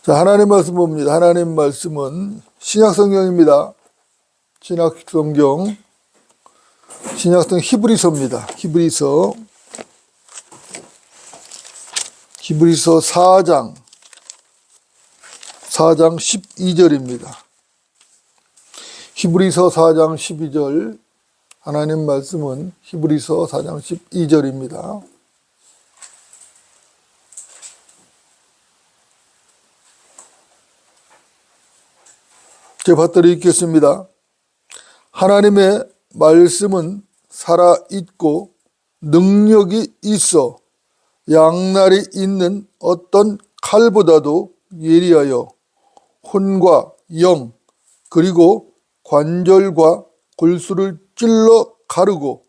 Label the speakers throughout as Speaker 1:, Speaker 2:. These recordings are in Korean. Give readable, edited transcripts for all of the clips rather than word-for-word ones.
Speaker 1: 자, 하나님 말씀 봅니다. 하나님 말씀은 신약성경입니다. 신약성경 히브리서입니다. 히브리서 4장 12절입니다. 히브리서 4장 12절 하나님 말씀은 히브리서 4장 12절입니다. 제가 받들어 읽겠습니다. 하나님의 말씀은 살아있고 능력이 있어 양날이 있는 어떤 칼보다도 예리하여 혼과 영 그리고 관절과 골수를 찔러 가르고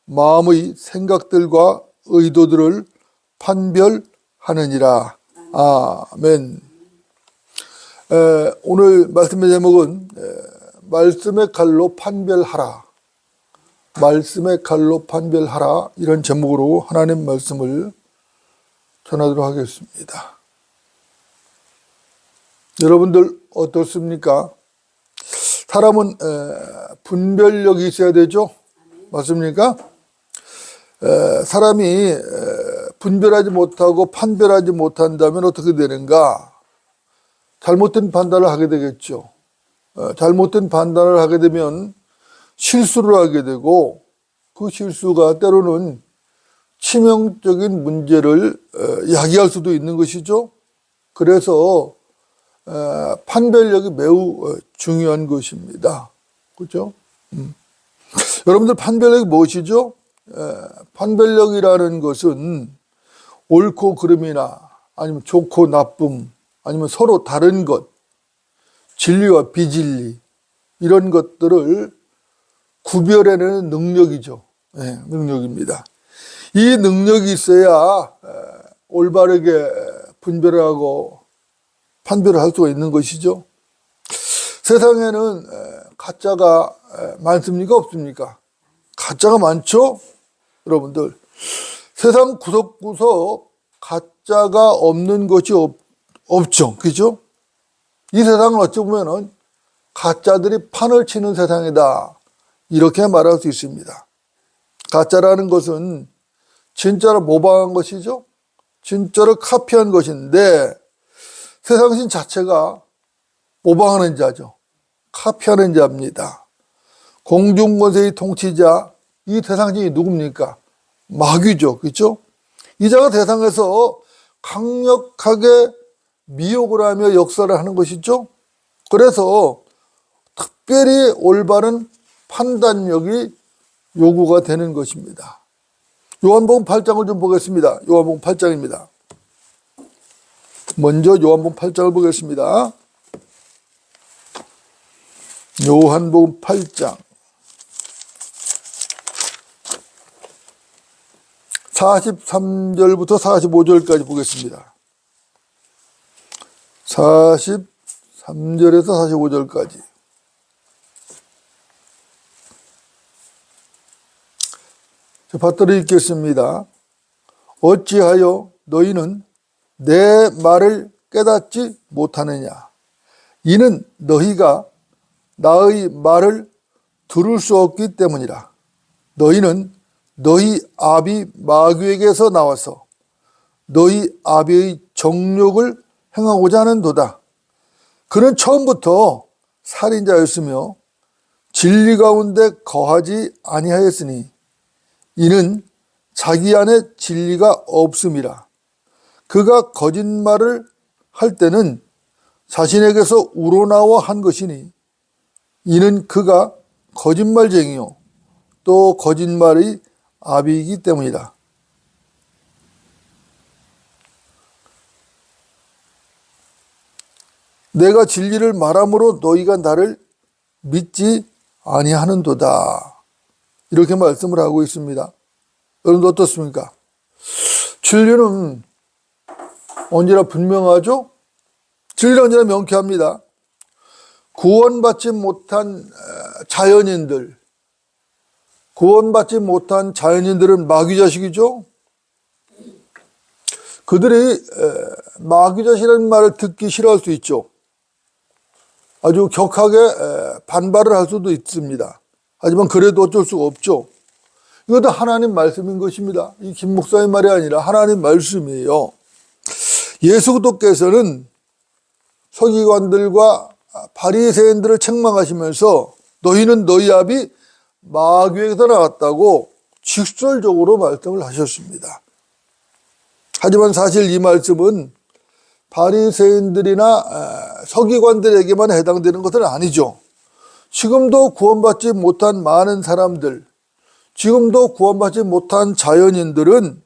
Speaker 1: 마음의 생각들과 의도들을 판별하느니라. 아멘. 오늘 말씀의 제목은 말씀의 칼로 판별하라. 말씀의 칼로 판별하라. 이런 제목으로 하나님 말씀을 전하도록 하겠습니다. 여러분들 어떻습니까? 사람은 분별력이 있어야 되죠? 맞습니까? 사람이 분별하지 못하고 판별하지 못한다면 어떻게 되는가? 잘못된 판단을 하게 되겠죠. 잘못된 판단을 하게 되면 실수를 하게 되고 그 실수가 때로는 치명적인 문제를 야기할 수도 있는 것이죠. 그래서 판별력이 매우 중요한 것입니다. 그렇죠? 여러분들 판별력이 무엇이죠? 판별력이라는 것은 옳고 그름이나 아니면 좋고 나쁨 아니면 서로 다른 것, 진리와 비진리 이런 것들을 구별해내는 능력이죠. 네, 능력입니다. 이 능력이 있어야 올바르게 분별하고 판별을 할 수가 있는 것이죠. 세상에는 가짜가 많습니까? 없습니까? 가짜가 많죠? 여러분들 세상 구석구석 가짜가 없는 것이 없죠. 그죠? 이 세상은 어찌 보면은 가짜들이 판을 치는 세상이다. 이렇게 말할 수 있습니다. 가짜라는 것은 진짜를 모방한 것이죠. 진짜를 카피한 것인데 세상신 자체가 모방하는 자죠. 카피하는 자입니다. 공중권세의 통치자 이 세상신이 누굽니까? 마귀죠. 그렇죠? 이 자가 세상에서 강력하게 미혹을 하며 역사를 하는 것이죠. 그래서 특별히 올바른 판단력이 요구가 되는 것입니다. 요한복음 8장을 좀 보겠습니다. 요한복음 8장입니다. 먼저 요한복음 8장을 보겠습니다. 요한복음 8장 43절부터 45절까지 보겠습니다. 43절에서 45절까지. 받들어 읽겠습니다. 어찌하여 너희는 내 말을 깨닫지 못하느냐? 이는 너희가 나의 말을 들을 수 없기 때문이라. 너희는 너희 아비 마귀에게서 나와서 너희 아비의 정욕을 행하고자 하는도다. 그는 처음부터 살인자였으며 진리 가운데 거하지 아니하였으니 이는 자기 안에 진리가 없음이라. 그가 거짓말을 할 때는 자신에게서 우러나와 한 것이니 이는 그가 거짓말쟁이요 또 거짓말의 아비이기 때문이다. 내가 진리를 말함으로 너희가 나를 믿지 아니하는도다. 이렇게 말씀을 하고 있습니다. 여러분 어떻습니까? 진리는 언제나 분명하죠? 진리는 언제나 명쾌합니다. 구원받지 못한 자연인들은 마귀 자식이죠? 그들이 마귀자식이라는 말을 듣기 싫어할 수 있죠. 아주 격하게 반발을 할 수도 있습니다. 하지만 그래도 어쩔 수가 없죠. 이것도 하나님 말씀인 것입니다. 이 김 목사의 말이 아니라 하나님 말씀이에요. 예수 그리스도께서는 서기관들과 바리새인들을 책망하시면서 너희는 너희 아비 마귀에게서 나왔다고 직설적으로 말씀을 하셨습니다. 하지만 사실 이 말씀은 바리새인들이나 서기관들에게만 해당되는 것은 아니죠. 지금도 구원받지 못한 많은 사람들, 지금도 구원받지 못한 자연인들은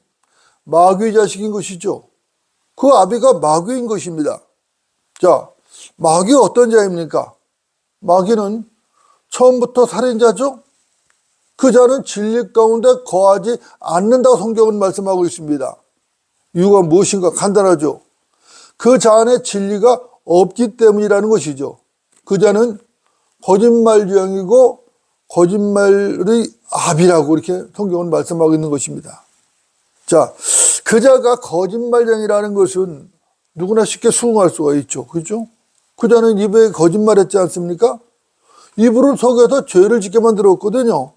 Speaker 1: 마귀 자식인 것이죠. 그 아비가 마귀인 것입니다. 자, 마귀가 어떤 자입니까? 마귀는 처음부터 살인자죠. 그 자는 진리 가운데 거하지 않는다고 성경은 말씀하고 있습니다. 이유가 무엇인가? 간단하죠. 그 자 안에 진리가 없기 때문이라는 것이죠. 그 자는 거짓말쟁이고 거짓말의 아비라고 이렇게 성경은 말씀하고 있는 것입니다. 자, 그 자가 거짓말쟁이라는 것은 누구나 쉽게 수긍할 수가 있죠. 그렇죠? 그 자는 입에 거짓말했지 않습니까? 입으로 속여서 죄를 짓게 만들었거든요.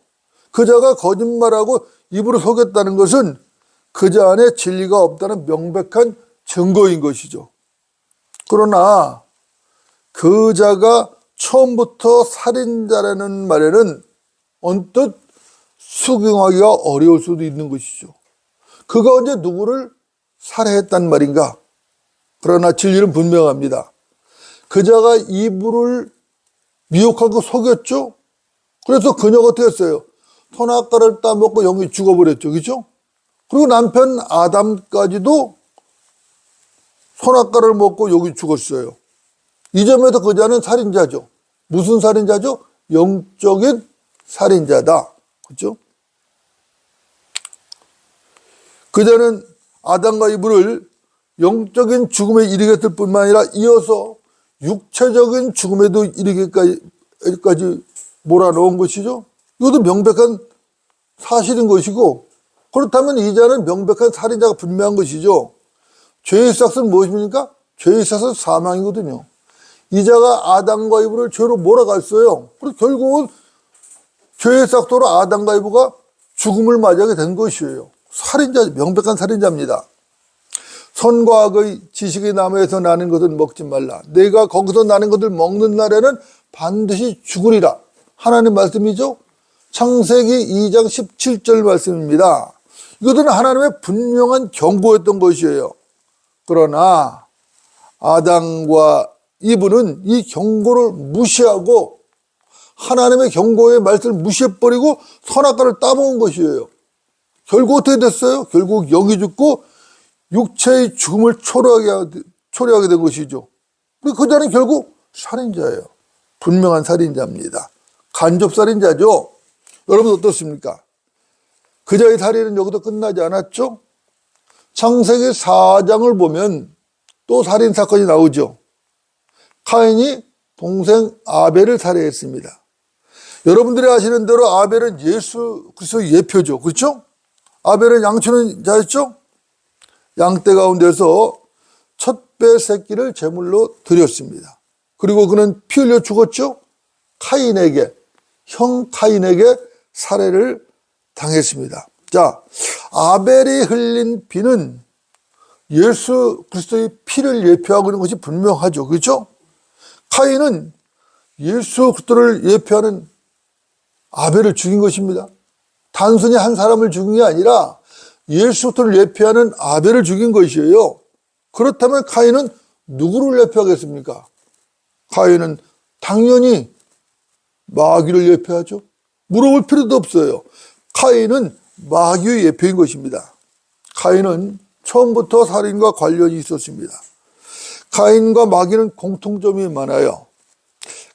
Speaker 1: 그 자가 거짓말하고 입으로 속였다는 것은 그 자 안에 진리가 없다는 명백한 증거인 것이죠. 그러나 그 자가 처음부터 살인자라는 말에는 언뜻 수긍하기가 어려울 수도 있는 것이죠. 그가 언제 누구를 살해했단 말인가? 그러나 진리는 분명합니다. 그 자가 이불을 미혹하고 속였죠. 그래서 그녀가 어떻게 했어요? 선악과를 따먹고 영이 죽어버렸죠. 그렇죠? 그리고 남편 아담까지도 선악과를 먹고 여기 죽었어요. 이 점에서 그 자는 살인자죠. 무슨 살인자죠? 영적인 살인자다. 그렇죠? 그 자는 아담과 이브를 영적인 죽음에 이르겠을 뿐만 아니라 이어서 육체적인 죽음에도 이르기까지 몰아넣은 것이죠. 이것도 명백한 사실인 것이고, 그렇다면 이 자는 명백한 살인자가 분명한 것이죠. 죄의 삭은 무엇입니까? 죄의 삭은 사망이거든요. 이 자가 아담과 이브를 죄로 몰아갔어요. 그래서 결국은 죄의 삭도로 아담과 이브가 죽음을 맞이하게 된 것이에요. 살인자, 명백한 살인자입니다. 선과 악의 지식의 나무에서 나는 것은 먹지 말라. 내가 거기서 나는 것을 먹는 날에는 반드시 죽으리라. 하나님 말씀이죠. 창세기 2장 17절 말씀입니다. 이것은 하나님의 분명한 경고였던 것이에요. 그러나 아담과 이브는 이 경고를 무시하고 하나님의 경고의 말씀을 무시해버리고 선악과를 따먹은 것이에요. 결국 어떻게 됐어요? 결국 영이 죽고 육체의 죽음을 초래하게 된 것이죠. 그리고 그 자는 결국 살인자예요. 분명한 살인자입니다. 간접살인자죠. 여러분 어떻습니까? 그 자의 살인은 여기서 끝나지 않았죠? 창세기 4장을 보면 또 살인사건이 나오죠. 카인이 동생 아벨을 살해했습니다. 여러분들이 아시는 대로 아벨은 예수 그리스도의 예표죠. 그렇죠? 아벨은 양치는 자였죠? 양떼 가운데서 첫배 새끼를 제물로 드렸습니다. 그리고 그는 피 흘려 죽었죠? 형 카인에게 살해를 당했습니다. 자, 아벨이 흘린 피는 예수 그리스도의 피를 예표하고 있는 것이 분명하죠. 그렇죠? 카인은 예수 그리스도를 예표하는 아벨을 죽인 것입니다. 단순히 한 사람을 죽인 게 아니라 예수 그리스도를 예표하는 아벨을 죽인 것이에요. 그렇다면 카인은 누구를 예표하겠습니까? 카인은 당연히 마귀를 예표하죠. 물어볼 필요도 없어요. 카인은 마귀의 예표인 것입니다. 카인은 처음부터 살인과 관련이 있었습니다. 카인과 마귀는 공통점이 많아요.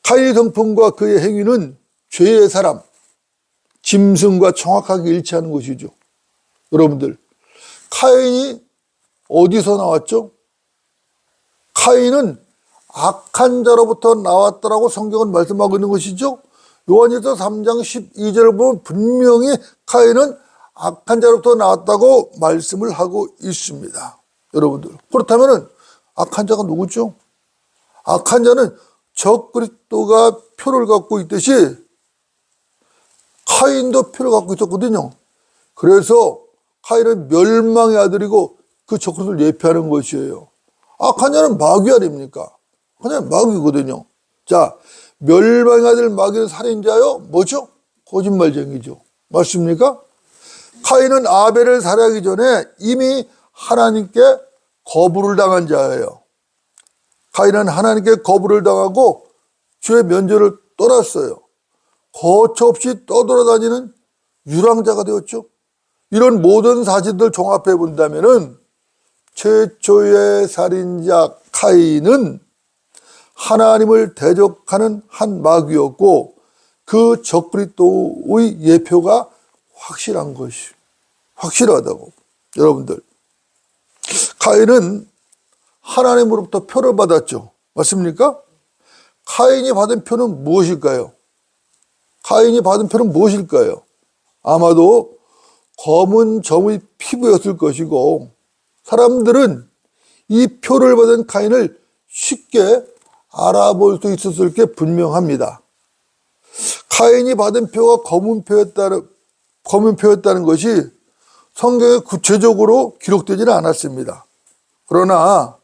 Speaker 1: 카인의 성품과 그의 행위는 죄의 사람, 짐승과 정확하게 일치하는 것이죠. 여러분들, 카인이 어디서 나왔죠? 카인은 악한 자로부터 나왔다라고 성경은 말씀하고 있는 것이죠. 요한일서 3장 12절을 보면 분명히 카인은 악한 자로부터 나왔다고 말씀을 하고 있습니다. 여러분들. 그렇다면은 악한 자가 누구죠? 악한 자는 적그리스도가 표를 갖고 있듯이 카인도 표를 갖고 있었거든요. 그래서 카인은 멸망의 아들이고 그 적그리스도를 예표하는 것이에요. 악한 자는 마귀 아닙니까? 그냥 마귀거든요. 자, 멸망의 아들 마귀는 살인자요? 뭐죠? 거짓말쟁이죠. 맞습니까? 카인은 아벨을 살해하기 전에 이미 하나님께 거부를 당한 자예요. 카인은 하나님께 거부를 당하고 주의 면전을 떠났어요. 거처 없이 떠돌아다니는 유랑자가 되었죠. 이런 모든 사실들 종합해 본다면은 최초의 살인자 카인은 하나님을 대적하는 한 마귀였고 그 적그리스도의 예표가 확실한 것이 확실하다고. 여러분들, 카인은 하나님으로부터 표를 받았죠. 맞습니까? 카인이 받은 표는 무엇일까요? 카인이 받은 표는 무엇일까요? 아마도 검은 점의 피부였을 것이고 사람들은 이 표를 받은 카인을 쉽게 알아볼 수 있었을 게 분명합니다. 카인이 받은 표가 검은 표였다는 것이 성경에 구체적으로 기록되지는 않았습니다. 그러나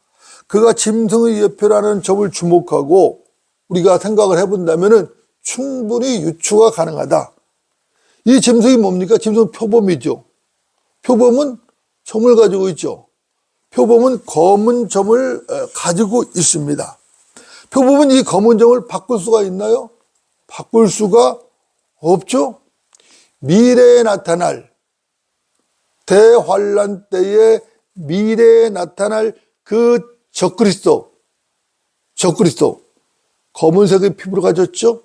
Speaker 1: 그가 짐승의 예표라는 점을 주목하고 우리가 생각을 해본다면 충분히 유추가 가능하다. 이 짐승이 뭡니까? 짐승은 표범이죠. 표범은 점을 가지고 있죠. 표범은 검은 점을 가지고 있습니다. 표범은 이 검은 점을 바꿀 수가 있나요? 바꿀 수가 없죠. 미래에 나타날, 대환란 때에 미래에 나타날 그 적그리스도, 검은색의 피부를 가졌죠.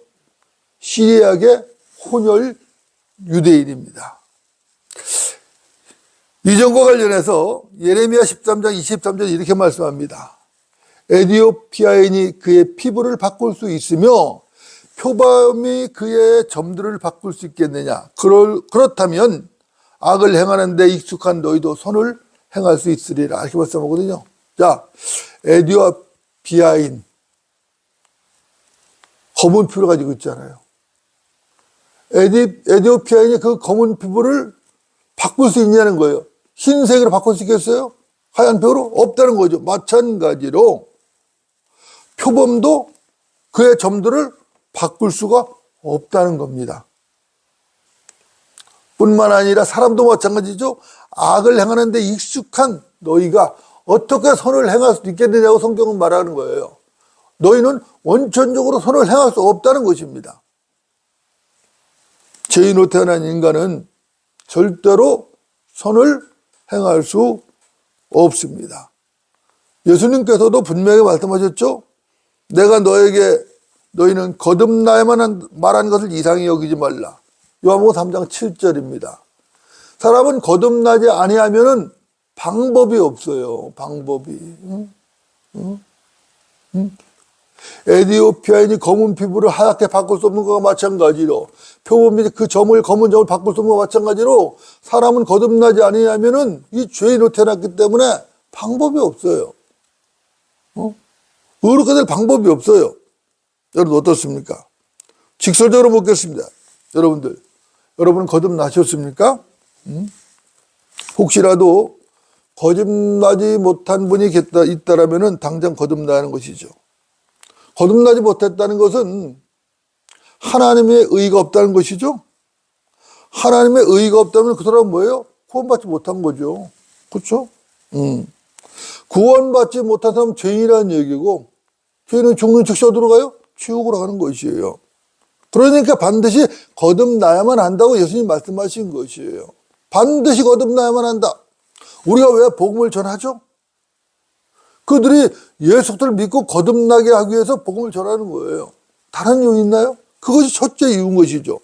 Speaker 1: 시리아계 혼혈 유대인입니다. 이 점과 관련해서 예레미야 13장 23절 이렇게 말씀합니다. 에디오피아인이 그의 피부를 바꿀 수 있으며 표범이 그의 점들을 바꿀 수 있겠느냐. 그렇다면 악을 행하는 데 익숙한 너희도 선을 행할 수 있으리라. 이렇게 말씀하거든요. 자, 에디오피아인 검은 피부를 가지고 있잖아요. 에디오피아인이 그 검은 피부를 바꿀 수 있냐는 거예요. 흰색으로 바꿀 수 있겠어요? 하얀 피부로? 없다는 거죠. 마찬가지로 표범도 그의 점들을 바꿀 수가 없다는 겁니다. 뿐만 아니라 사람도 마찬가지죠. 악을 행하는 데 익숙한 너희가 어떻게 선을 행할 수 있겠느냐고 성경은 말하는 거예요. 너희는 원천적으로 선을 행할 수 없다는 것입니다. 죄인으로 태어난 인간은 절대로 선을 행할 수 없습니다. 예수님께서도 분명히 말씀하셨죠. 내가 너희는 거듭나야만 말한 것을 이상히 여기지 말라. 요한복음 3장 7절입니다. 사람은 거듭나지 아니하면은 방법이 없어요. 방법이. 에디오피아인이 검은 피부를 하얗게 바꿀 수 없는 것과 마찬가지로 표범이 그 검은 점을 바꿀 수 없는 것과 마찬가지로 사람은 거듭나지 아니하면은 이 죄인으로 태어났기 때문에 방법이 없어요. 의롭게 될 방법이 없어요. 여러분 어떻습니까? 직설적으로 묻겠습니다. 여러분은 거듭나셨습니까? 혹시라도 거듭나지 못한 분이 있다라면은 당장 거듭나는 것이죠. 거듭나지 못했다는 것은 하나님의 의가 없다는 것이죠. 하나님의 의가 없다면 그 사람은 뭐예요? 구원받지 못한 거죠. 그렇죠? 구원받지 못한 사람은 죄인이라는 얘기고, 죄인은 죽는 즉시 어디로 가요? 지옥으로 가는 것이에요. 그러니까 반드시 거듭나야만 한다고 예수님 말씀하신 것이에요. 반드시 거듭나야만 한다. 우리가 왜 복음을 전하죠? 그들이 예수를 믿고 거듭나게 하기 위해서 복음을 전하는 거예요. 다른 이유 있나요? 그것이 첫째 이유인 것이죠.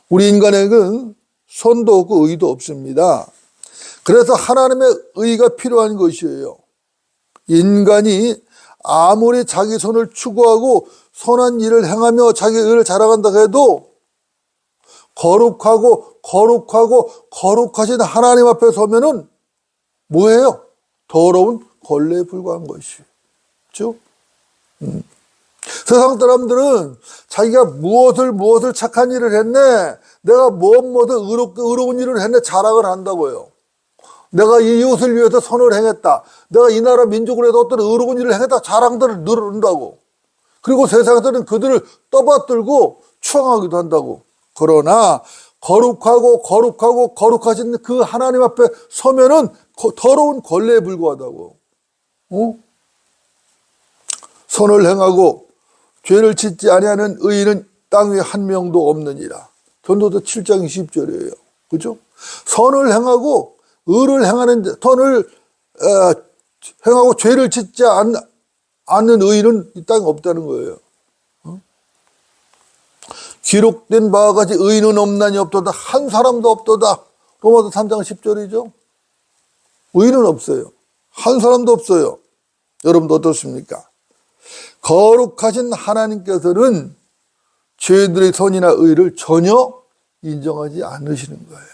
Speaker 1: 우리 인간에게는 선도 없고 의도 없습니다. 그래서 하나님의 의가 필요한 것이에요. 인간이 아무리 자기 선을 추구하고 선한 일을 행하며 자기 의를 자랑한다 해도 거룩하고 거룩하신 하나님 앞에 서면은 뭐예요? 더러운 걸레에 불과한 것이. 그렇죠? 세상 사람들은 자기가 무엇을 착한 일을 했네, 내가 무엇 의로운 일을 했네 자랑을 한다고요. 내가 이 이웃을 위해서 선을 행했다, 내가 이 나라 민족을 위해서 어떤 의로운 일을 행했다 자랑들을 누른다고. 그리고 세상에서는 그들을 떠받들고 추앙하기도 한다고. 그러나 거룩하신 그 하나님 앞에 서면은 더러운 걸레에 불과하다고. 선을 행하고 죄를 짓지 아니하는 의인은 땅 위에 한 명도 없느니라. 전도서 7장 20절이에요. 그죠? 선을 행하고 의를 행하는, 선을 행하고 죄를 짓지 않는 의인은 이 땅에 없다는 거예요. 기록된 바와 같이 의인은 없나니 없도다. 한 사람도 없도다. 로마서 3장 10절이죠. 의인은 없어요. 한 사람도 없어요. 여러분도 어떻습니까? 거룩하신 하나님께서는 죄들의 선이나 의를 전혀 인정하지 않으시는 거예요.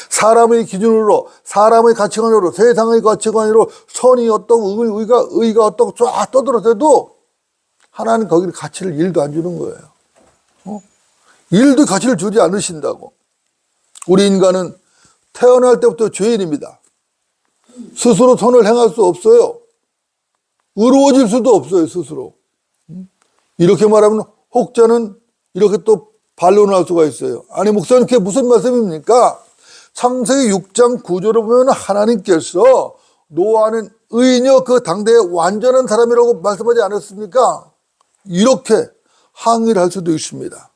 Speaker 1: 사람의 기준으로, 사람의 가치관으로, 세상의 가치관으로 선이 어떻고 의가 어떻고 쫙 떠들어대도 하나님 거기를 가치를 1도 안 주는 거예요. 1도 가치를 주지 않으신다고. 우리 인간은 태어날 때부터 죄인입니다. 스스로 선을 행할 수 없어요. 의로워질 수도 없어요, 스스로. 이렇게 말하면 혹자는 이렇게 또 반론을 할 수가 있어요. 아니, 목사님, 그게 무슨 말씀입니까? 창세기 6장 9절을 보면 하나님께서 노아는 의인이요 그 당대의 완전한 사람이라고 말씀하지 않았습니까? 이렇게 항의를 할 수도 있습니다.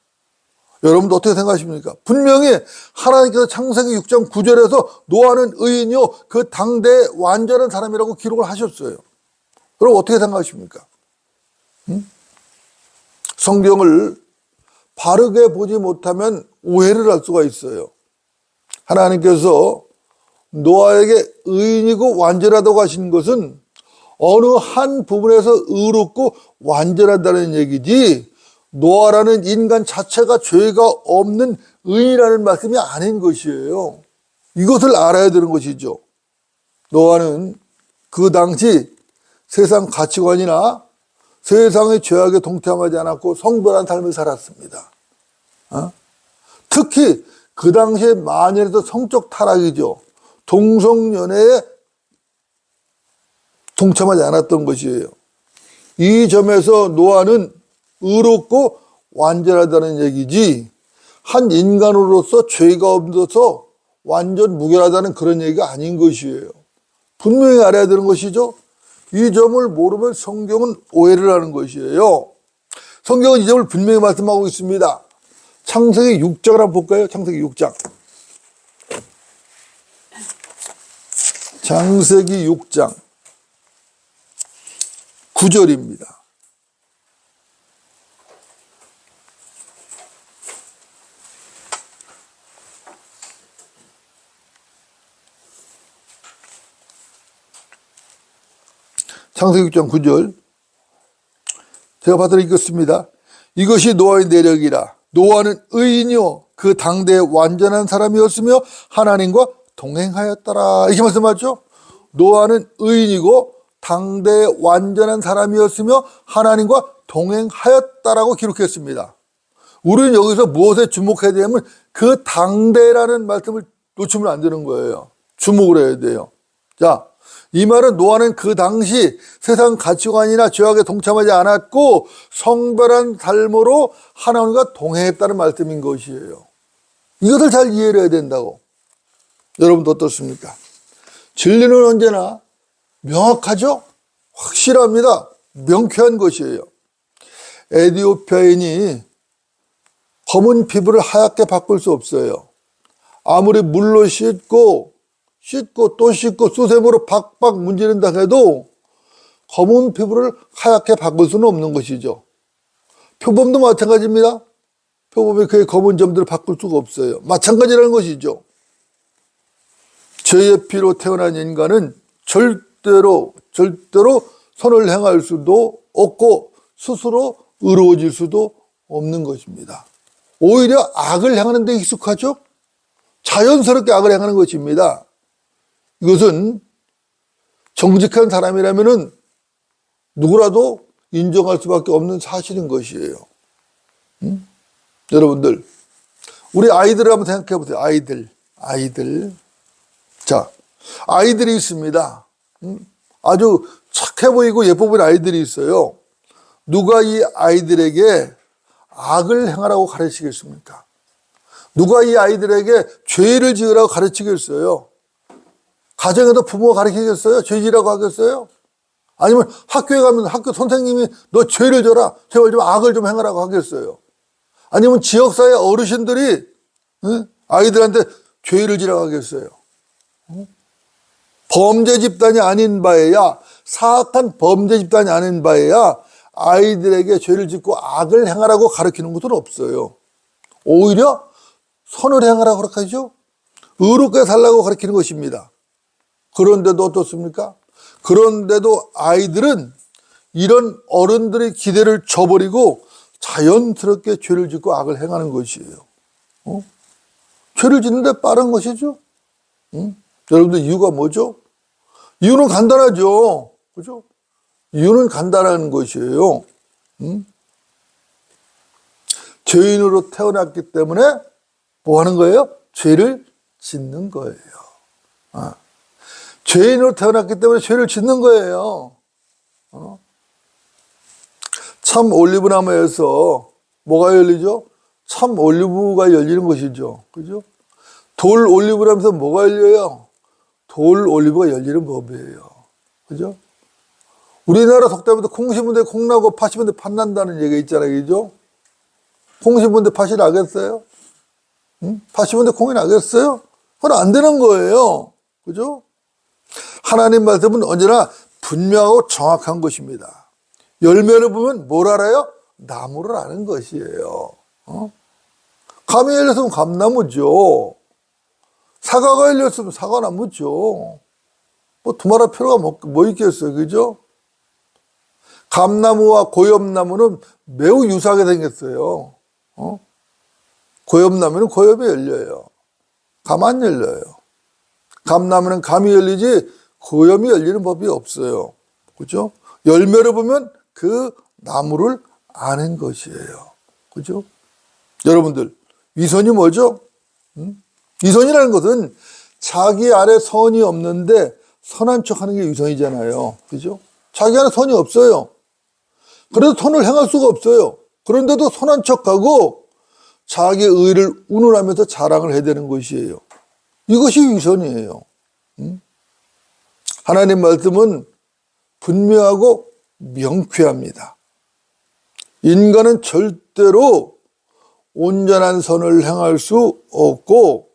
Speaker 1: 여러분도 어떻게 생각하십니까? 분명히 하나님께서 창세기 6장 9절에서 노아는 의인이요 그 당대의 완전한 사람이라고 기록을 하셨어요. 여러분 어떻게 생각하십니까? 성경을 바르게 보지 못하면 오해를 할 수가 있어요. 하나님께서 노아에게 의인이고 완전하다고 하신 것은 어느 한 부분에서 의롭고 완전하다는 얘기지, 노아라는 인간 자체가 죄가 없는 의인이라는 말씀이 아닌 것이에요. 이것을 알아야 되는 것이죠. 노아는 그 당시 세상 가치관이나 세상의 죄악에 동참하지 않았고 성별한 삶을 살았습니다. 특히 그 당시에 만연해서 성적 타락이죠. 동성연애에 동참하지 않았던 것이에요. 이 점에서 노아는 의롭고 완전하다는 얘기지, 한 인간으로서 죄가 없어서 완전 무결하다는 그런 얘기가 아닌 것이에요. 분명히 알아야 되는 것이죠. 이 점을 모르면 성경은 오해를 하는 것이에요. 성경은 이 점을 분명히 말씀하고 있습니다. 창세기 6장을 한번 볼까요? 창세기 6장. 창세기 6장 9절입니다. 창세기 6장 9절. 제가 받들어 읽겠습니다. 이것이 노아의 내력이라. 노아는 의인이요 그 당대의 완전한 사람이었으며 하나님과 동행하였더라. 이렇게 말씀하죠. 노아는 의인이고 당대의 완전한 사람이었으며 하나님과 동행하였다라고 기록했습니다. 우리는 여기서 무엇에 주목해야 되냐면 그 당대라는 말씀을 놓치면 안 되는 거예요. 주목을 해야 돼요. 자, 이 말은 노아는 그 당시 세상 가치관이나 죄악에 동참하지 않았고 성별한 삶으로 하나님과 동행했다는 말씀인 것이에요. 이것을 잘 이해를 해야 된다고. 여러분도 어떻습니까? 진리는 언제나 명확하죠? 확실합니다. 명쾌한 것이에요. 에티오피아인이 검은 피부를 하얗게 바꿀 수 없어요. 아무리 물로 씻고 또 씻고 수세미로 박박 문지른다 해도 검은 피부를 하얗게 바꿀 수는 없는 것이죠. 표범도 마찬가지입니다. 표범이 그의 검은 점들을 바꿀 수가 없어요. 마찬가지라는 것이죠. 죄의 피로 태어난 인간은 절대로 선을 행할 수도 없고 스스로 의로워질 수도 없는 것입니다. 오히려 악을 행하는 데 익숙하죠. 자연스럽게 악을 행하는 것입니다. 이것은 정직한 사람이라면은 누구라도 인정할 수밖에 없는 사실인 것이에요. 여러분들, 우리 아이들을 한번 생각해 보세요. 아이들. 자, 아이들이 있습니다. 아주 착해 보이고 예뻐 보이는 아이들이 있어요. 누가 이 아이들에게 악을 행하라고 가르치겠습니까? 누가 이 아이들에게 죄를 지으라고 가르치겠어요? 가정에도 부모가 가르치겠어요? 죄 지으라고 하겠어요? 아니면 학교에 가면 학교 선생님이 너 죄를 져라, 제발 좀 악을 좀 행하라고 하겠어요? 아니면 지역사회 어르신들이 아이들한테 죄를 지라고 하겠어요? 범죄 집단이 아닌 바에야, 사악한 범죄 집단이 아닌 바에야 아이들에게 죄를 짓고 악을 행하라고 가르치는 것은 없어요. 오히려 선을 행하라고 가르치죠. 의롭게 살라고 가르치는 것입니다. 그런데도 어떻습니까? 그런데도 아이들은 이런 어른들의 기대를 저버리고 자연스럽게 죄를 짓고 악을 행하는 것이에요. 죄를 짓는데 빠른 것이죠. 여러분들 이유가 뭐죠? 이유는 간단하죠. 그죠? 이유는 간단한 것이에요. 죄인으로 태어났기 때문에 뭐 하는 거예요? 죄를 짓는 거예요. 죄인으로 태어났기 때문에 죄를 짓는 거예요. 참 올리브나무에서 뭐가 열리죠? 참 올리브가 열리는 것이죠. 그죠? 돌 올리브라면서 뭐가 열려요? 돌 올리브가 열리는 법이에요. 그죠? 우리나라 속담에도 콩 심은 데 콩 나고 팥 심은 데 팥 난다는 얘기가 있잖아요. 그죠? 콩 심은 데 팥이 나겠어요? 팥 심은 데 콩이 나겠어요? 그건 안 되는 거예요. 그죠? 하나님 말씀은 언제나 분명하고 정확한 것입니다. 열매를 보면 뭘 알아요? 나무를 아는 것이에요. 감이 열렸으면 감나무죠. 사과가 열렸으면 사과나무죠. 뭐 두말할 필요가 뭐 있겠어요. 그죠? 감나무와 고엽나무는 매우 유사하게 생겼어요. 고엽나무는 고엽이 열려요. 감 안 열려요. 감나무는 감이 열리지 고엽이 열리는 법이 없어요. 그죠? 열매를 보면 그 나무를 아는 것이에요. 그죠? 여러분들, 위선이 뭐죠? 위선이라는 것은 자기 안에 선이 없는데 선한 척 하는 게 위선이잖아요. 그죠? 자기 안에 선이 없어요. 그래도 선을 행할 수가 없어요. 그런데도 선한 척하고 자기의 의를 운운하면서 자랑을 해야 되는 것이에요. 이것이 위선이에요. 하나님 말씀은 분명하고 명쾌합니다. 인간은 절대로 온전한 선을 행할 수 없고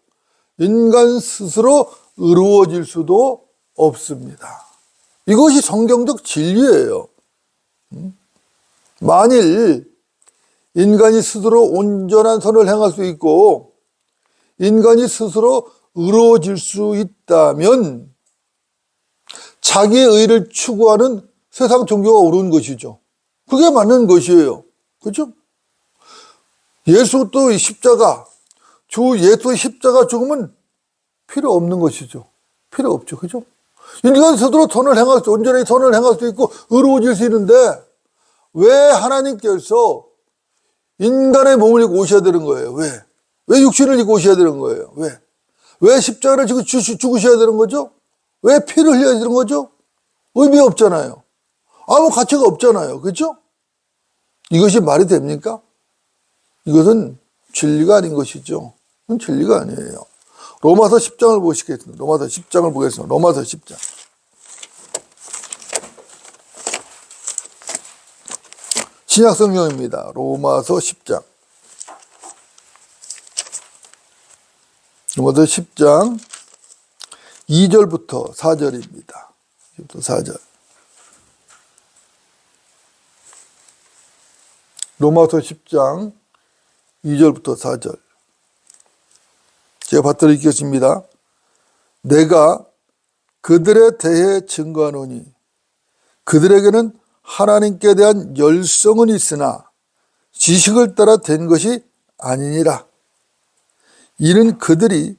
Speaker 1: 인간 스스로 의로워질 수도 없습니다. 이것이 성경적 진리예요. 만일 인간이 스스로 온전한 선을 행할 수 있고 인간이 스스로 의로워질 수 있다면 자기의 의를 추구하는 세상 종교가 옳은 것이죠. 그게 맞는 것이에요. 그렇죠? 예수 또 십자가, 주 예수의 십자가 죽음은 필요 없는 것이죠. 필요 없죠. 그죠? 인간 스스로 선을 행할 수, 온전히 선을 행할 수 있고 의로워질 수 있는데 왜 하나님께서 인간의 몸을 입고 오셔야 되는 거예요? 왜? 왜 육신을 입고 오셔야 되는 거예요? 왜? 왜 십자가를 지고 죽으셔야 되는 거죠? 왜 피를 흘려야 되는 거죠? 의미 없잖아요. 아무 가치가 없잖아요. 그렇죠? 이것이 말이 됩니까? 이것은 진리가 아닌 것이죠. 그건 진리가 아니에요. 로마서 10장을 보시겠습니다. 로마서 10장을 보겠습니다. 로마서 10장. 신약 성경입니다. 로마서 10장. 로마서 10장 2절부터 4절입니다. 2절부터 4절. 로마서 10장 2절부터 4절. 제가 받들어 읽겠습니다. 내가 그들에 대해 증거하노니 그들에게는 하나님께 대한 열성은 있으나 지식을 따라 된 것이 아니니라. 이는 그들이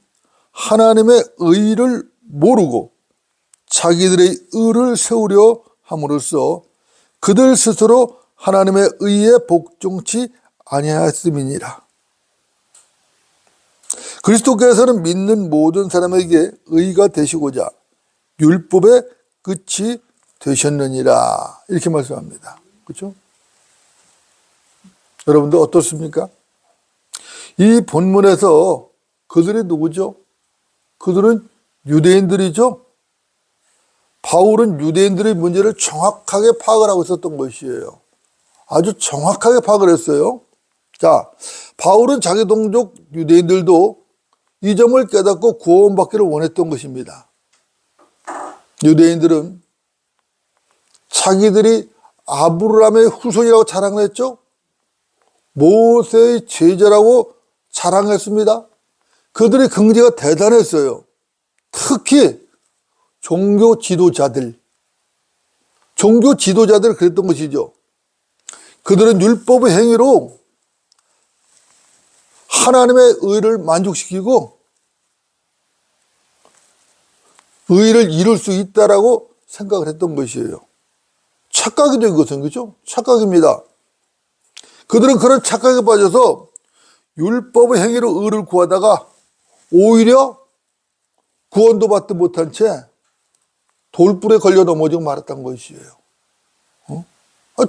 Speaker 1: 하나님의 의를 모르고 자기들의 의를 세우려 함으로써 그들 스스로 하나님의 의에 복종치 아니하였음이니라. 그리스도께서는 믿는 모든 사람에게 의가 되시고자 율법의 끝이 되셨느니라. 이렇게 말씀합니다. 그렇죠? 여러분들 어떻습니까? 이 본문에서 그들이 누구죠? 그들은 유대인들이죠. 바울은 유대인들의 문제를 정확하게 파악을 하고 있었던 것이에요. 아주 정확하게 파악을 했어요. 자, 바울은 자기 동족 유대인들도 이 점을 깨닫고 구원받기를 원했던 것입니다. 유대인들은 자기들이 아브라함의 후손이라고 자랑을 했죠. 모세의 제자라고 자랑했습니다. 그들의 긍지가 대단했어요. 특히 종교 지도자들 그랬던 것이죠. 그들은 율법의 행위로 하나님의 의를 만족시키고 의를 이룰 수 있다라고 생각을 했던 것이에요. 착각이죠, 이것은. 그죠? 착각입니다. 그들은 그런 착각에 빠져서 율법의 행위로 의를 구하다가 오히려 구원도 받지 못한 채 돌불에 걸려 넘어지고 말았던 것이에요.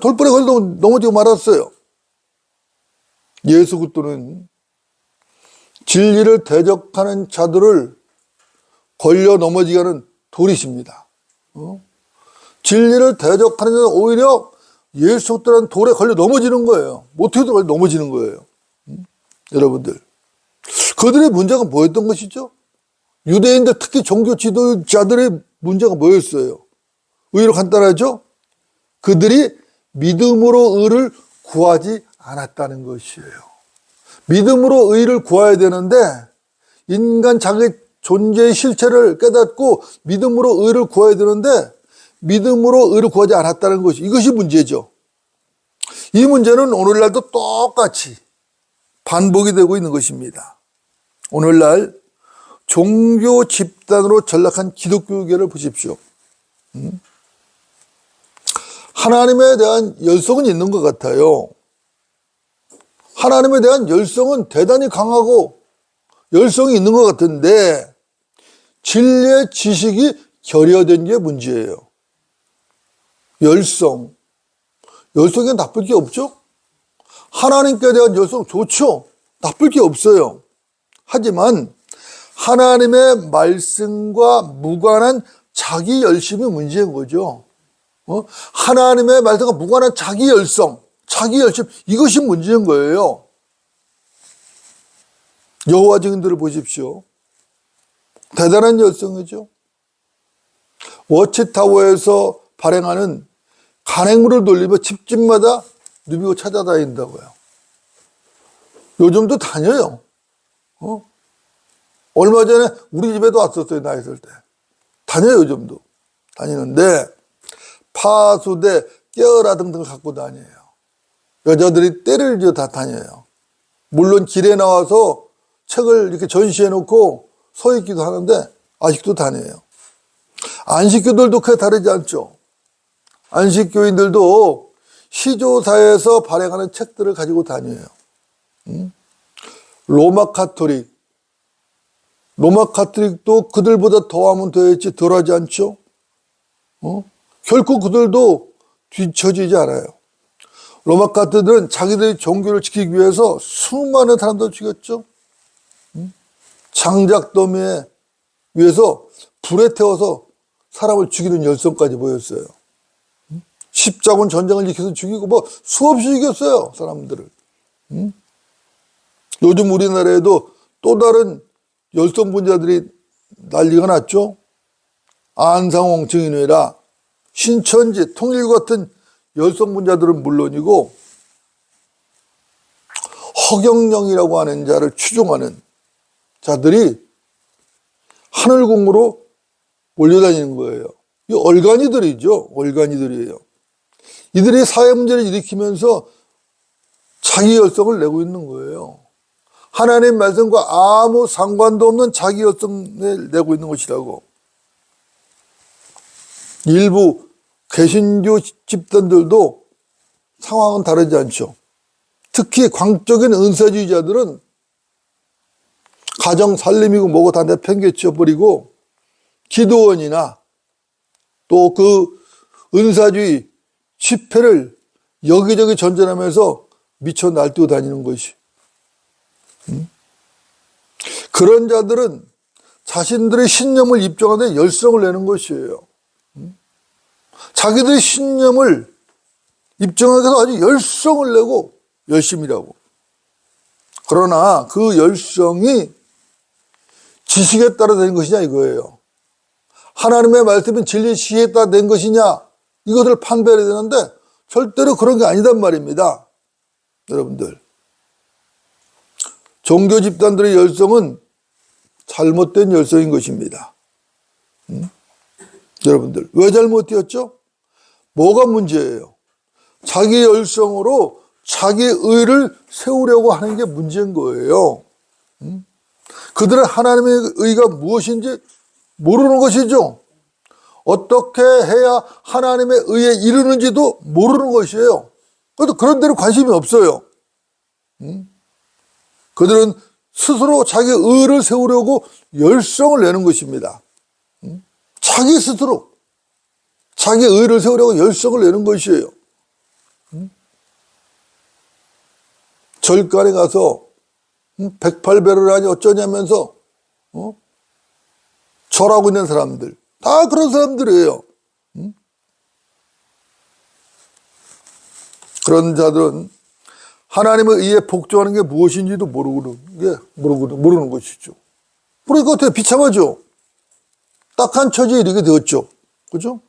Speaker 1: 돌불에 걸려 넘어지고 말았어요. 예수 그리스도는 진리를 대적하는 자들을 걸려 넘어지게 하는 돌이십니다. 진리를 대적하는 자는 오히려 예수 그리스도라는 돌에 걸려 넘어지는 거예요. 못해도 걸려 넘어지는 거예요. 여러분들, 그들의 문제가 뭐였던 것이죠? 유대인들, 특히 종교 지도자들의 문제가 뭐였어요? 의외로 간단하죠? 그들이 믿음으로 의를 구하지 않았다는 것이에요. 믿음으로 의를 구해야 되는데 인간 자기 존재의 실체를 깨닫고 믿음으로 의를 구해야 되는데 믿음으로 의를 구하지 않았다는 것이, 이것이 문제죠. 이 문제는 오늘날도 똑같이 반복이 되고 있는 것입니다. 오늘날 종교 집단으로 전락한 기독교계를 보십시오. 하나님에 대한 열성은 있는 것 같아요. 하나님에 대한 열성은 대단히 강하고 열성이 있는 것 같은데 진리의 지식이 결여된 게 문제예요. 열성이 나쁠 게 없죠? 하나님께 대한 열성 좋죠? 나쁠 게 없어요. 하지만 하나님의 말씀과 무관한 자기 열심이 문제인 거죠. 하나님의 말씀과 무관한 자기 열심, 이것이 문제인 거예요. 여호와 증인들을 보십시오. 대단한 열성이죠. 워치타워에서 발행하는 간행물을 돌리며 집집마다 누비고 찾아다닌다고요. 요즘도 다녀요. 얼마 전에 우리 집에도 왔었어요. 나 있을 때. 다녀요. 요즘도 다니는데 파수대, 깨어라 등등을 갖고 다녀요. 여자들이 때를 지어 다 다녀요. 물론 길에 나와서 책을 이렇게 전시해 놓고 서 있기도 하는데 아직도 다녀요. 안식교들도 크게 다르지 않죠. 안식교인들도 시조사에서 발행하는 책들을 가지고 다녀요. 로마 카톨릭도 그들보다 더하면 더했지 덜하지 않죠. 결코 그들도 뒤처지지 않아요. 로마 카톨릭은 자기들의 종교를 지키기 위해서 수많은 사람들을 죽였죠. 장작더미에 위해서 불에 태워서 사람을 죽이는 열성까지 보였어요. 십자군 전쟁을 일으켜서 죽이고 뭐 수없이 죽였어요, 사람들을. 요즘 우리나라에도 또 다른 열성 분자들이 난리가 났죠. 안상홍 증인회라, 신천지, 통일교 같은 열성 분자들은 물론이고 허경영이라고 하는 자를 추종하는 자들이 하늘궁으로 몰려다니는 거예요. 이 얼간이들이죠. 얼간이들이에요. 이들이 사회 문제를 일으키면서 자기 열성을 내고 있는 거예요. 하나님 말씀과 아무 상관도 없는 자기 열성을 내고 있는 것이라고. 일부 개신교 집단들도 상황은 다르지 않죠. 특히 광적인 은사주의자들은 가정 살림이고 뭐고 다 내팽개쳐버리고 기도원이나 또 그 은사주의 집회를 여기저기 전전하면서 미쳐 날뛰고 다니는 것이. 그런 자들은 자신들의 신념을 입증하는 데 열성을 내는 것이에요. 자기들의 신념을 입증하기 위해서 아주 열성을 내고 열심히 일하고. 그러나 그 열성이 지식에 따라 된 것이냐 이거예요. 하나님의 말씀은 진리 지식에 따라 된 것이냐 이것을 판별해야 되는데 절대로 그런 게 아니단 말입니다. 여러분들. 종교 집단들의 열성은 잘못된 열성인 것입니다. 여러분들 왜 잘못되었죠? 뭐가 문제예요? 자기 열성으로 자기 의를 세우려고 하는 게 문제인 거예요. 그들은 하나님의 의가 무엇인지 모르는 것이죠. 어떻게 해야 하나님의 의에 이르는지도 모르는 것이에요. 그래도 그런 데는 관심이 없어요. 그들은 스스로 자기 의를 세우려고 열성을 내는 것입니다. 자기 스스로 자기 의를 세우려고 열성을 내는 것이에요. 절간에 가서 108배를 하니 어쩌냐면서 절하고 있는 사람들 다 그런 사람들이에요. 그런 자들은 하나님의 의에 복종하는 게 무엇인지도 모르는 것이죠. 그러니까 어떻게 비참하죠. 딱한 처지에 이르게 되었죠. 그죠?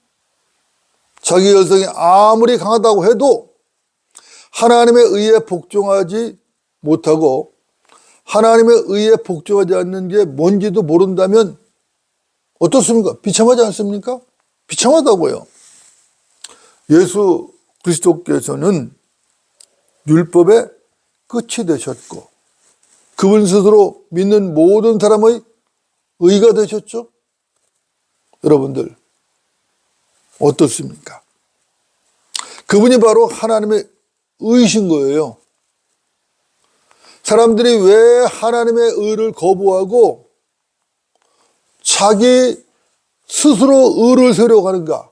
Speaker 1: 자기 열성이 아무리 강하다고 해도 하나님의 의에 복종하지 못하고 하나님의 의에 복종하지 않는 게 뭔지도 모른다면 어떻습니까? 비참하지 않습니까? 비참하다고요. 예수 그리스도께서는 율법의 끝이 되셨고 그분 스스로 믿는 모든 사람의 의가 되셨죠. 여러분들 어떻습니까? 그분이 바로 하나님의 의이신 거예요. 사람들이 왜 하나님의 의를 거부하고 자기 스스로 의를 세우려고 하는가?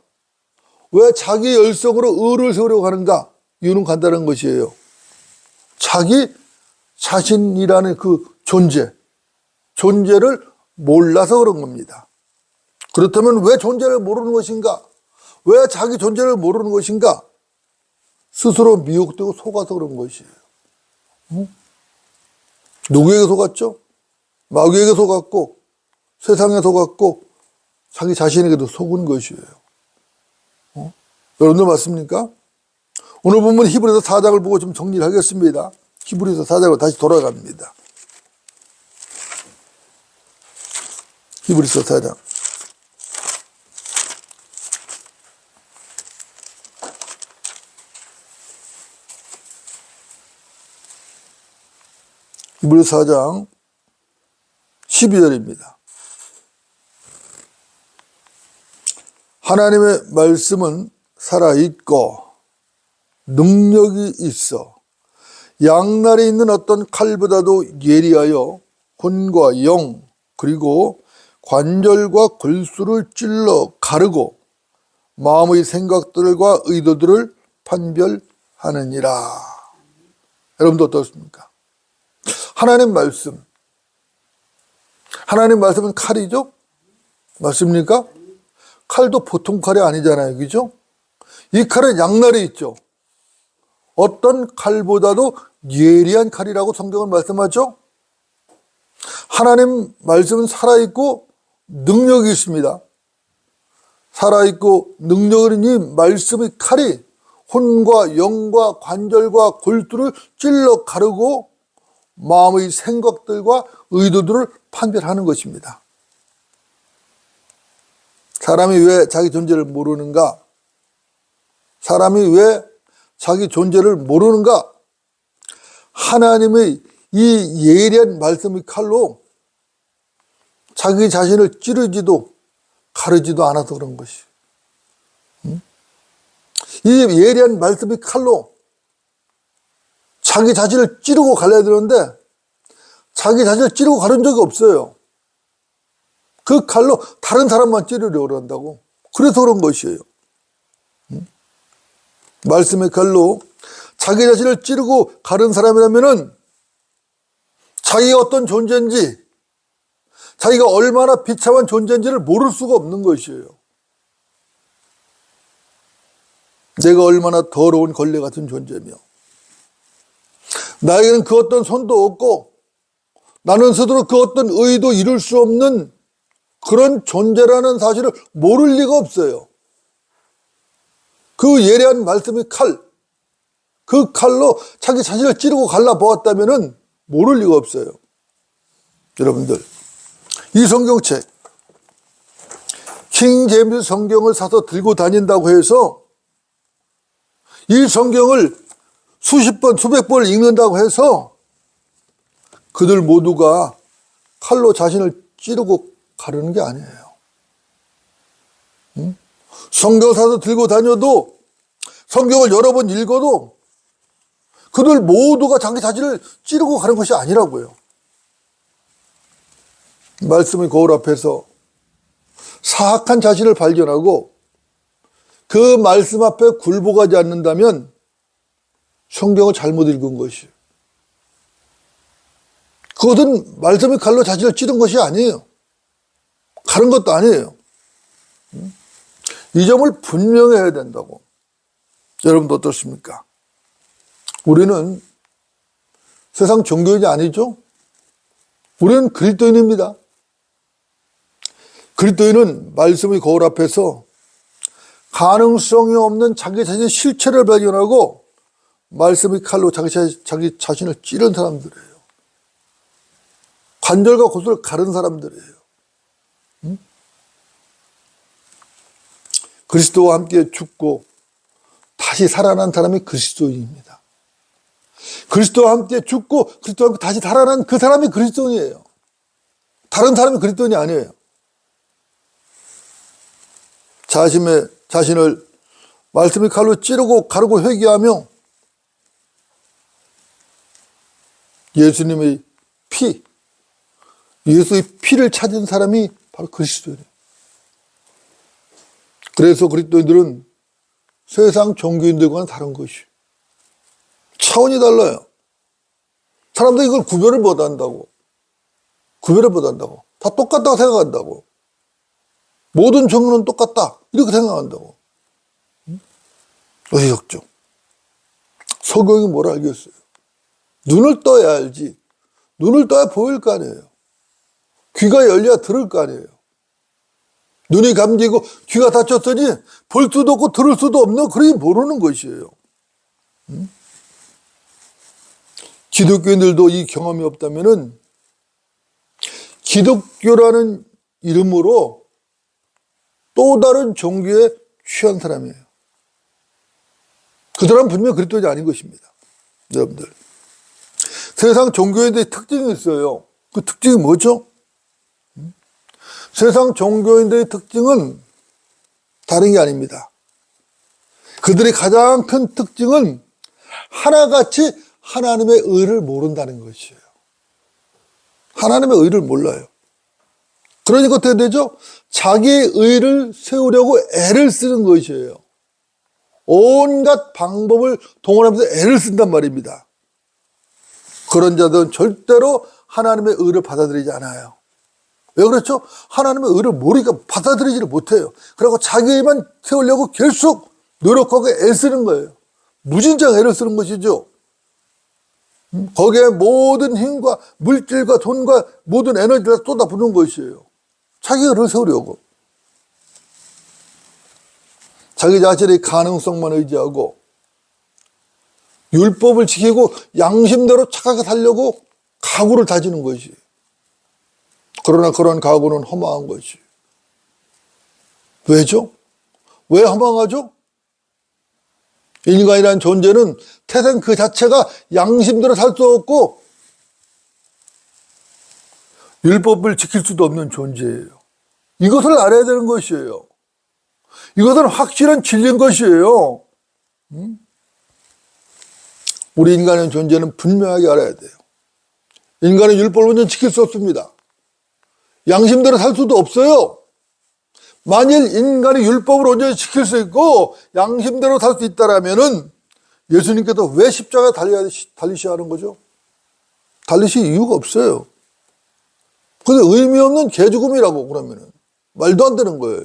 Speaker 1: 왜 자기 열성으로 의를 세우려고 하는가? 이유는 간단한 것이에요. 자기 자신이라는 그 존재를 몰라서 그런 겁니다. 그렇다면 왜 존재를 모르는 것인가? 왜 자기 존재를 모르는 것인가? 스스로 미혹되고 속아서 그런 것이에요. 누구에게 속았죠? 마귀에게 속았고 세상에 속았고 자기 자신에게도 속은 것이에요. 여러분들 맞습니까? 오늘 보면 히브리서 4장을 보고 좀 정리를 하겠습니다. 히브리서 4장으로 다시 돌아갑니다. 히브리서 4장. 히브리서 4장 12절입니다. 하나님의 말씀은 살아있고 능력이 있어 양날에 있는 어떤 칼보다도 예리하여魂과 영 그리고 관절과 골수를 찔러 가르고 마음의 생각들과 의도들을 판별하느니라. 여러분도 어떻습니까? 하나님 말씀은 칼이죠? 맞습니까? 칼도 보통 칼이 아니잖아요. 그죠? 이 칼은 양날이 있죠. 어떤 칼보다도 예리한 칼이라고 성경은 말씀하죠. 하나님 말씀은 살아있고 능력이 있습니다. 살아있고 능력이 있는 이 말씀의 칼이 혼과 영과 관절과 골두를 찔러 가르고 마음의 생각들과 의도들을 판별하는 것입니다. 사람이 왜 자기 존재를 모르는가? 사람이 왜 자기 존재를 모르는가? 하나님의 이 예리한 말씀의 칼로 자기 자신을 찌르지도 가르지도 않아서 그런 것이. 이 예리한 말씀이 칼로 자기 자신을 찌르고 갈라야 되는데 자기 자신을 찌르고 가른 적이 없어요. 그 칼로 다른 사람만 찌르려고 한다고. 그래서 그런 것이에요. 말씀의 칼로 자기 자신을 찌르고 가른 사람이라면은 자기가 어떤 존재인지, 자기가 얼마나 비참한 존재인지를 모를 수가 없는 것이에요. 내가 얼마나 더러운 걸레 같은 존재며 나에게는 그 어떤 손도 없고 나는 스스로 그 어떤 의도 이룰 수 없는 그런 존재라는 사실을 모를 리가 없어요. 그 예리한 말씀의 칼, 그 칼로 자기 자신을 찌르고 갈라보았다면 모를 리가 없어요. 여러분들, 이 성경책 킹 제임스 성경을 사서 들고 다닌다고 해서 이 성경을 수십 번, 수백 번을 읽는다고 해서 그들 모두가 칼로 자신을 찌르고 가르는 게 아니에요. 성경을 사서 들고 다녀도, 성경을 여러 번 읽어도 그들 모두가 자기 자신을 찌르고 가는 것이 아니라고요. 말씀의 거울 앞에서 사악한 자신을 발견하고 그 말씀 앞에 굴복하지 않는다면 성경을 잘못 읽은 것이에요. 그것은 말씀의 칼로 자신을 찌른 것이 아니에요. 가른 것도 아니에요. 이 점을 분명히 해야 된다고. 여러분도 어떻습니까? 우리는 세상 종교인이 아니죠? 우리는 그리스도인입니다. 그리스도인은 말씀의 거울 앞에서 가능성이 없는 자기 자신의 실체를 발견하고 말씀의 칼로 자기 자신을 찌른 사람들이에요. 관절과 고수를 가른 사람들이에요. 그리스도와 함께 죽고 다시 살아난 사람이 그리스도인입니다. 그리스도와 함께 죽고 그리스도와 함께 다시 살아난 그 사람이 그리스도인이에요. 다른 사람이 그리스도인이 아니에요. 자신을 말씀의 칼로 찌르고 가르고 회개하며 예수님의 피, 예수의 피를 찾은 사람이 바로 그리스도인이에요. 그래서 그리스도인들은 세상 종교인들과는 다른 것이에요. 차원이 달라요. 사람들이 이걸 구별을 못한다고. 다 똑같다고 생각한다고. 모든 종교는 똑같다 이렇게 생각한다고. 어리석죠. 성경이 뭘 알겠어요. 눈을 떠야 알지. 눈을 떠야 보일 거 아니에요. 귀가 열려야 들을 거 아니에요. 눈이 감기고 귀가 닫혔더니 볼 수도 없고 들을 수도 없는, 그러니 모르는 것이에요. 기독교인들도 이 경험이 없다면은 기독교라는 이름으로 또 다른 종교에 취한 사람이에요. 그 사람은 분명히 그리스도인이 아닌 것입니다. 여러분들, 세상 종교인들의 특징이 있어요. 그 특징이 뭐죠? 세상 종교인들의 특징은 다른 게 아닙니다. 그들의 가장 큰 특징은 하나같이 하나님의 의를 모른다는 것이에요. 하나님의 의를 몰라요. 그러니까 어떻게 되죠? 자기의 의를 세우려고 애를 쓰는 것이에요. 온갖 방법을 동원하면서 애를 쓴단 말입니다. 그런 자들은 절대로 하나님의 의를 받아들이지 않아요. 왜 그렇죠? 하나님의 의를 모르니까 받아들이지를 못해요. 그리고 자기만 세우려고 계속 노력하고 애쓰는 거예요. 무진장 애를 쓰는 것이죠. 거기에 모든 힘과 물질과 돈과 모든 에너지를 쏟아붓는 것이에요. 자기 의를 세우려고. 자기 자신의 가능성만 의지하고 율법을 지키고 양심대로 착하게 살려고 각오를 다지는 것이에요. 그러나 그런 각오는 허망한 것이에요. 왜죠? 왜 허망하죠? 인간이라는 존재는 태생 그 자체가 양심대로 살 수 없고 율법을 지킬 수도 없는 존재예요. 이것을 알아야 되는 것이에요. 이것은 확실한 진리인 것이에요. 우리 인간의 존재는 분명하게 알아야 돼요. 인간의 율법을 완전 지킬 수 없습니다. 양심대로 살 수도 없어요. 만일 인간이 율법을 온전히 지킬 수 있고 양심대로 살 수 있다라면은 예수님께서 왜 십자가에 달리셔야 하는 거죠? 달리실 이유가 없어요. 근데 의미 없는 개죽음이라고 그러면은 말도 안 되는 거예요.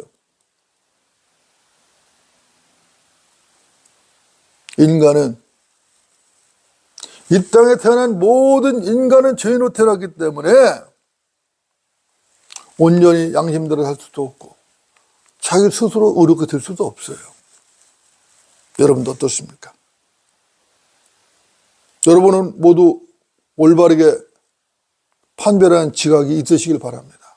Speaker 1: 인간은 이 땅에 태어난 모든 인간은 죄인으로 태어났기 때문에 온전히 양심대로 살 수도 없고 자기 스스로 의롭게 될 수도 없어요. 여러분도 어떻습니까? 여러분은 모두 올바르게 판별하는 지각이 있으시길 바랍니다.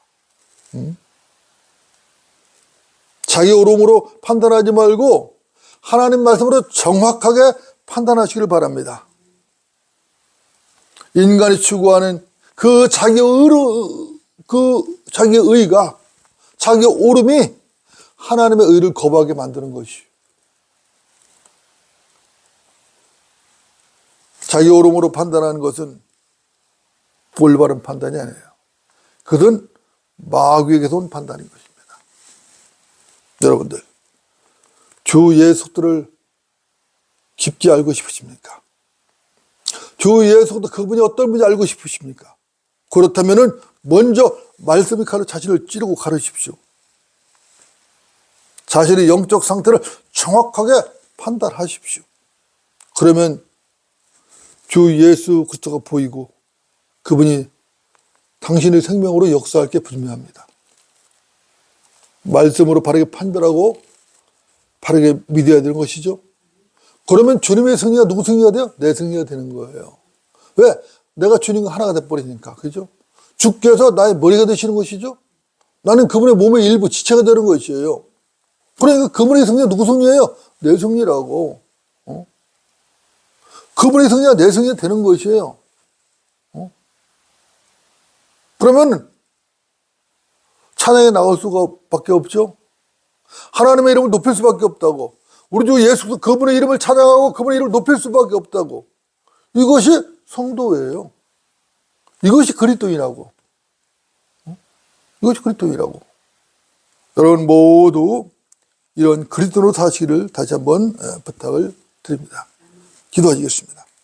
Speaker 1: 자기 오름으로 판단하지 말고 하나님 말씀으로 정확하게 판단하시길 바랍니다. 인간이 추구하는 그 자기의 의가, 자기의 오름이 하나님의 의를 거부하게 만드는 것이요. 자기 오름으로 판단하는 것은 올바른 판단이 아니에요. 그것은 마귀에게서 온 판단인 것입니다. 여러분들, 주 예수를 깊게 알고 싶으십니까? 주 예수도 그분이 어떤 분인지 알고 싶으십니까? 그렇다면 먼저 말씀의 칼로 자신을 찌르고 가르십시오. 자신의 영적 상태를 정확하게 판단하십시오. 그러면 주 예수 그리스도가 보이고 그분이 당신의 생명으로 역사할 게 분명합니다. 말씀으로 바르게 판별하고 바르게 믿어야 되는 것이죠. 그러면 주님의 승리가 누구 승리가 돼요? 내 승리가 되는 거예요. 왜? 내가 주님과 하나가 돼버리니까. 그죠? 주께서 나의 머리가 되시는 것이죠. 나는 그분의 몸의 일부 지체가 되는 것이에요. 그러니까 그분의 승리가 누구 승리예요? 내 승리라고. 그분의 승리가 내 승리가 되는 것이에요. 그러면 찬양에 나갈 수가 밖에 없죠. 하나님의 이름을 높일 수밖에 없다고. 우리 주 예수도 그분의 이름을 찬양하고 그분의 이름을 높일 수밖에 없다고. 이것이 성도예요. 이것이 그리스도인이라고. 이것이 그리스도인이라고. 여러분 모두 이런 그리스도로 사시기를 다시 한번 부탁을 드립니다. 기도하시겠습니다.